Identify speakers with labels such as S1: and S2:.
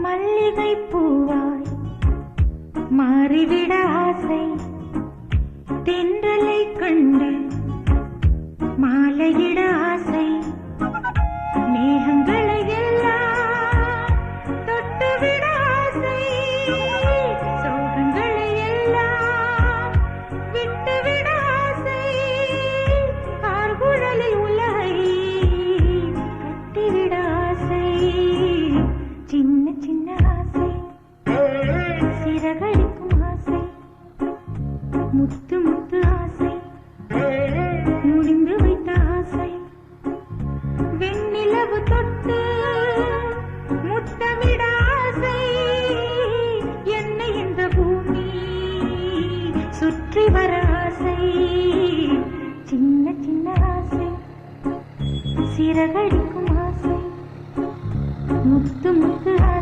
S1: மல்லிகை பூவாய் மாறிவிட ஆசை, தென்றலை கண்டு மாலையிட ஆசை, மேகங்களை எல்லாம் தொட்டுவிட ஆசை, சோகங்களை எல்லாம் விட்டுவிட ஆசை, கார்குழலில் உலகை கட்டிவிட ஆசை, சின்ன சின்ன ஆசை, சிறகடிக்கும் ஆசை, முத்து முத்து ஆசை, முடிந்து வைத்த ஆசை, வெண்ணிலவு தொட்டு முத்தமிட ஆசை, என்னை இந்த பூமி சுற்றி வர ஆசை, சின்ன சின்ன ஆசை, சிறகடி